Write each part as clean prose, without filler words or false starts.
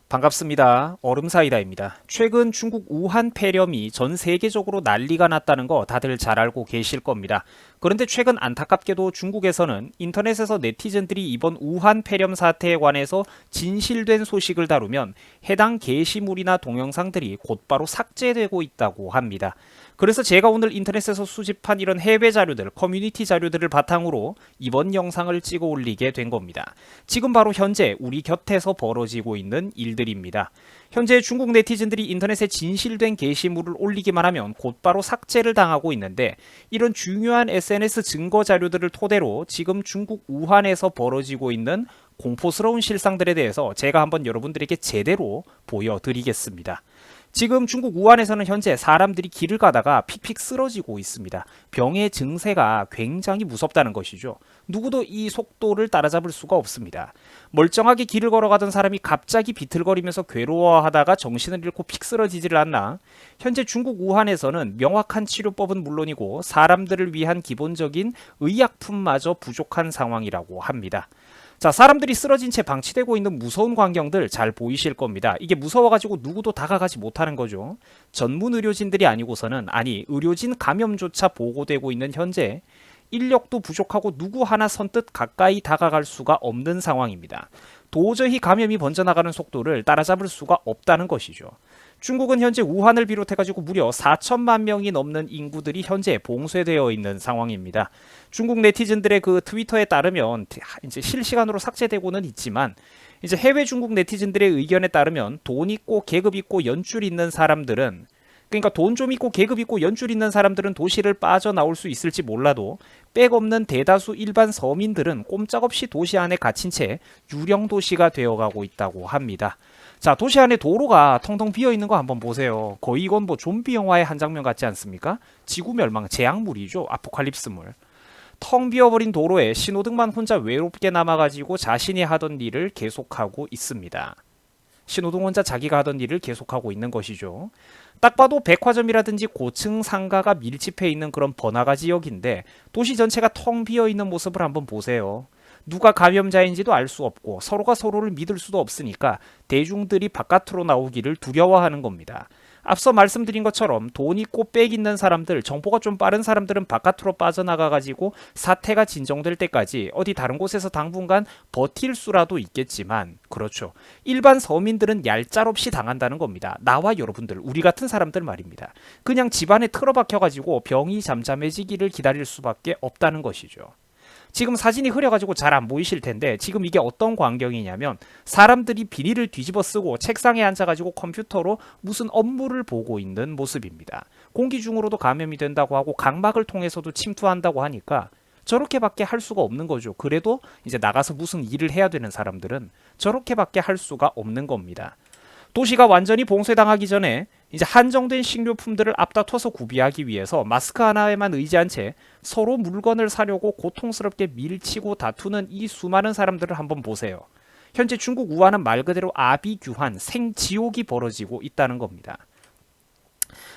반갑습니다. 얼음사이다입니다. 최근 중국 우한 폐렴이 전 세계적으로 난리가 났다는 거 다들 잘 알고 계실 겁니다. 그런데 최근 안타깝게도 중국에서는 인터넷에서 네티즌들이 이번 우한 폐렴 사태에 관해서 진실된 소식을 다루면 해당 게시물이나 동영상들이 곧바로 삭제되고 있다고 합니다. 그래서 제가 오늘 인터넷에서 수집한 이런 해외 자료들, 커뮤니티 자료들을 바탕으로 이번 영상을 찍어 올리게 된 겁니다. 지금 바로 현재 우리 곁에서 벌어지고 있는 일들입니다. 현재 중국 네티즌들이 인터넷에 진실된 게시물을 올리기만 하면 곧바로 삭제를 당하고 있는데, 이런 중요한 SNS 증거 자료들을 토대로 지금 중국 우한에서 벌어지고 있는 공포스러운 실상들에 대해서 제가 한번 여러분들에게 제대로 보여드리겠습니다. 지금 중국 우한에서는 현재 사람들이 길을 가다가 픽픽 쓰러지고 있습니다. 병의 증세가 굉장히 무섭다는 것이죠. 누구도 이 속도를 따라잡을 수가 없습니다. 멀쩡하게 길을 걸어가던 사람이 갑자기 비틀거리면서 괴로워하다가 정신을 잃고 픽 쓰러지지를 않나. 현재 중국 우한에서는 명확한 치료법은 물론이고 사람들을 위한 기본적인 의약품마저 부족한 상황이라고 합니다. 자, 사람들이 쓰러진 채 방치되고 있는 무서운 광경들 잘 보이실 겁니다. 이게 무서워가지고 누구도 다가가지 못하는 거죠. 전문 의료진들이 아니고서는, 아니, 의료진 감염조차 보고되고 있는 현재 인력도 부족하고 누구 하나 선뜻 가까이 다가갈 수가 없는 상황입니다. 도저히 감염이 번져나가는 속도를 따라잡을 수가 없다는 것이죠. 중국은 현재 우한을 비롯해가지고 무려 4천만 명이 넘는 인구들이 현재 봉쇄되어 있는 상황입니다. 중국 네티즌들의 그 트위터에 따르면 이제 실시간으로 삭제되고는 있지만, 이제 해외 중국 네티즌들의 의견에 따르면 돈 있고 계급 있고 연줄 있는 사람들은, 그러니까 돈 좀 있고 계급 있고 연줄 있는 사람들은 도시를 빠져나올 수 있을지 몰라도 백 없는 대다수 일반 서민들은 꼼짝없이 도시 안에 갇힌 채 유령 도시가 되어가고 있다고 합니다. 자, 도시 안에 도로가 텅텅 비어 있는 거 한번 보세요. 거의 이건 뭐 좀비 영화의 한 장면 같지 않습니까? 지구 멸망, 재앙물이죠. 아포칼립스물. 텅 비어버린 도로에 신호등만 혼자 외롭게 남아가지고 자신이 하던 일을 계속하고 있습니다. 신호등 혼자 자기가 하던 일을 계속하고 있는 것이죠. 딱 봐도 백화점이라든지 고층 상가가 밀집해 있는 그런 번화가 지역인데 도시 전체가 텅 비어 있는 모습을 한번 보세요. 누가 감염자인지도 알 수 없고 서로가 서로를 믿을 수도 없으니까 대중들이 바깥으로 나오기를 두려워하는 겁니다. 앞서 말씀드린 것처럼 돈 있고 빽 있는 사람들, 정보가 좀 빠른 사람들은 바깥으로 빠져나가가지고 사태가 진정될 때까지 어디 다른 곳에서 당분간 버틸 수라도 있겠지만, 그렇죠, 일반 서민들은 얄짤없이 당한다는 겁니다. 나와 여러분들, 우리 같은 사람들 말입니다. 그냥 집안에 틀어박혀가지고 병이 잠잠해지기를 기다릴 수밖에 없다는 것이죠. 지금 사진이 흐려가지고 잘 안 보이실 텐데, 지금 이게 어떤 광경이냐면 사람들이 비닐을 뒤집어 쓰고 책상에 앉아가지고 컴퓨터로 무슨 업무를 보고 있는 모습입니다. 공기 중으로도 감염이 된다고 하고 각막을 통해서도 침투한다고 하니까 저렇게밖에 할 수가 없는 거죠. 그래도 이제 나가서 무슨 일을 해야 되는 사람들은 저렇게밖에 할 수가 없는 겁니다. 도시가 완전히 봉쇄당하기 전에 이제 한정된 식료품들을 앞다퉈서 구비하기 위해서 마스크 하나에만 의지한 채 서로 물건을 사려고 고통스럽게 밀치고 다투는 이 수많은 사람들을 한번 보세요. 현재 중국 우한은 말 그대로 아비규환, 생지옥이 벌어지고 있다는 겁니다.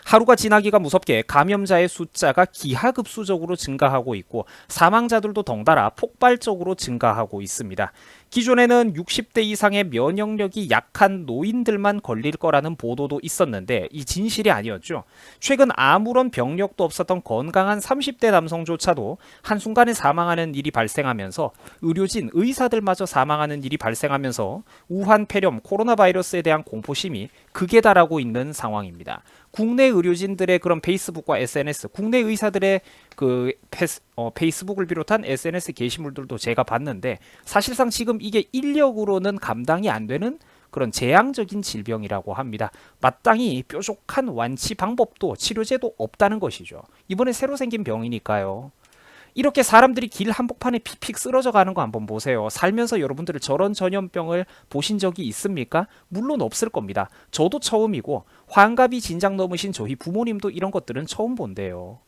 하루가 지나기가 무섭게 감염자의 숫자가 기하급수적으로 증가하고 있고 사망자들도 덩달아 폭발적으로 증가하고 있습니다. 기존에는 60대 이상의 면역력이 약한 노인들만 걸릴 거라는 보도도 있었는데 이 진실이 아니었죠. 최근 아무런 병력도 없었던 건강한 30대 남성조차도 한순간에 사망하는 일이 발생하면서 의료진, 의사들마저 사망하는 일이 발생하면서 우한 폐렴, 코로나 바이러스에 대한 공포심이 극에 달하고 있는 상황입니다. 국내 의료진들의 그런 페이스북과 SNS, 국내 의사들의 그 페이스북을 비롯한 SNS 게시물들도 제가 봤는데 사실상 지금 이게 인력으로는 감당이 안 되는 그런 재앙적인 질병이라고 합니다. 마땅히 뾰족한 완치 방법도 치료제도 없다는 것이죠. 이번에 새로 생긴 병이니까요. 이렇게 사람들이 길 한복판에 픽픽 쓰러져 가는 거 한번 보세요. 살면서 여러분들은 저런 전염병을 보신 적이 있습니까? 물론 없을 겁니다. 저도 처음이고 환갑이 진작 넘으신 저희 부모님도 이런 것들은 처음 본대요.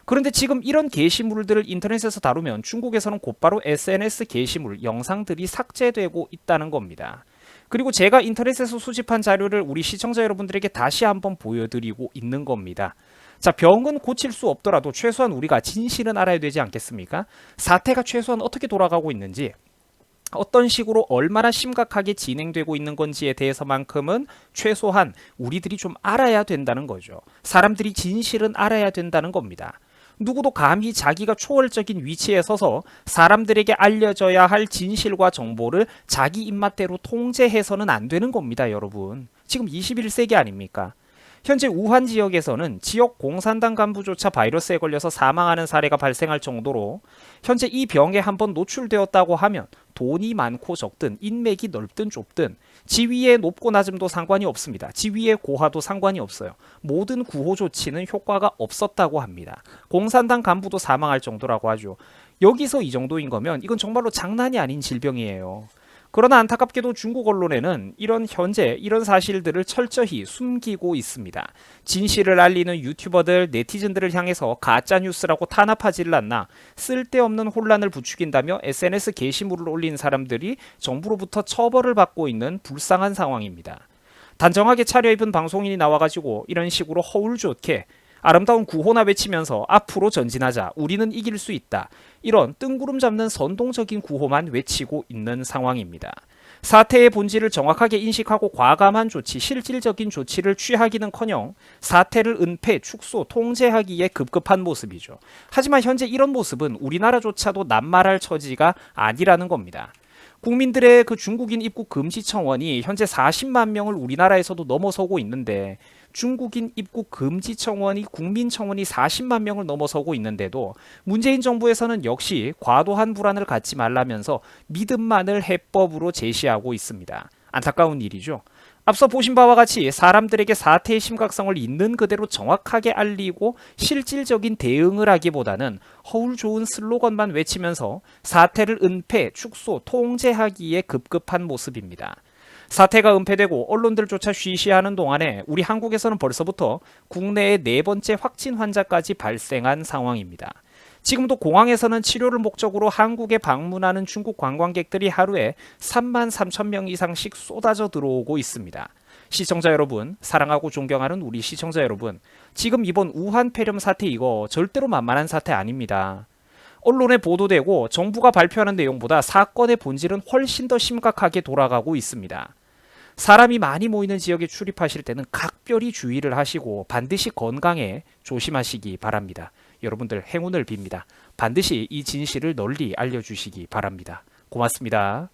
그런데 지금 이런 게시물들을 인터넷에서 다루면 중국에서는 곧바로 SNS 게시물, 영상들이 삭제되고 있다는 겁니다. 그리고 제가 인터넷에서 수집한 자료를 우리 시청자 여러분들에게 다시 한번 보여드리고 있는 겁니다. 자, 병은 고칠 수 없더라도 최소한 우리가 진실은 알아야 되지 않겠습니까? 사태가 최소한 어떻게 돌아가고 있는지, 어떤 식으로 얼마나 심각하게 진행되고 있는 건지에 대해서만큼은 최소한 우리들이 좀 알아야 된다는 거죠. 사람들이 진실은 알아야 된다는 겁니다. 누구도 감히 자기가 초월적인 위치에 서서 사람들에게 알려져야 할 진실과 정보를 자기 입맛대로 통제해서는 안 되는 겁니다, 여러분. 지금 21세기 아닙니까? 현재 우한 지역에서는 지역 공산당 간부조차 바이러스에 걸려서 사망하는 사례가 발생할 정도로 현재 이 병에 한번 노출되었다고 하면 돈이 많고 적든 인맥이 넓든 좁든 지위의 높고 낮음도 상관이 없습니다. 지위의 고하도 상관이 없어요. 모든 구호 조치는 효과가 없었다고 합니다. 공산당 간부도 사망할 정도라고 하죠. 여기서 이 정도인 거면 이건 정말로 장난이 아닌 질병이에요. 그러나 안타깝게도 중국 언론에는 현재 이런 사실들을 철저히 숨기고 있습니다. 진실을 알리는 유튜버들, 네티즌들을 향해서 가짜뉴스라고 탄압하지를 않나 쓸데없는 혼란을 부추긴다며 SNS 게시물을 올린 사람들이 정부로부터 처벌을 받고 있는 불쌍한 상황입니다. 단정하게 차려입은 방송인이 나와가지고 이런 식으로 허울 좋게 아름다운 구호나 외치면서 앞으로 전진하자, 우리는 이길 수 있다, 이런 뜬구름 잡는 선동적인 구호만 외치고 있는 상황입니다. 사태의 본질을 정확하게 인식하고 과감한 조치, 실질적인 조치를 취하기는커녕 사태를 은폐, 축소, 통제하기에 급급한 모습이죠. 하지만 현재 이런 모습은 우리나라조차도 낱말할 처지가 아니라는 겁니다. 국민들의 그 중국인 입국 금지 청원이 현재 40만 명을 우리나라에서도 넘어서고 있는데, 중국인 입국 금지 청원이 국민 청원이 40만 명을 넘어서고 있는데도 문재인 정부에서는 역시 과도한 불안을 갖지 말라면서 믿음만을 해법으로 제시하고 있습니다. 안타까운 일이죠. 앞서 보신 바와 같이 사람들에게 사태의 심각성을 있는 그대로 정확하게 알리고 실질적인 대응을 하기보다는 허울 좋은 슬로건만 외치면서 사태를 은폐, 축소, 통제하기에 급급한 모습입니다. 사태가 은폐되고 언론들조차 쉬쉬하는 동안에 우리 한국에서는 벌써부터 국내에 4번째 확진 환자까지 발생한 상황입니다. 지금도 공항에서는 치료를 목적으로 한국에 방문하는 중국 관광객들이 하루에 3만 3천 명 이상씩 쏟아져 들어오고 있습니다. 시청자 여러분, 사랑하고 존경하는 우리 시청자 여러분, 지금 이번 우한 폐렴 사태 이거 절대로 만만한 사태 아닙니다. 언론에 보도되고 정부가 발표하는 내용보다 사건의 본질은 훨씬 더 심각하게 돌아가고 있습니다. 사람이 많이 모이는 지역에 출입하실 때는 각별히 주의를 하시고 반드시 건강에 조심하시기 바랍니다. 여러분들 행운을 빕니다. 반드시 이 진실을 널리 알려주시기 바랍니다. 고맙습니다.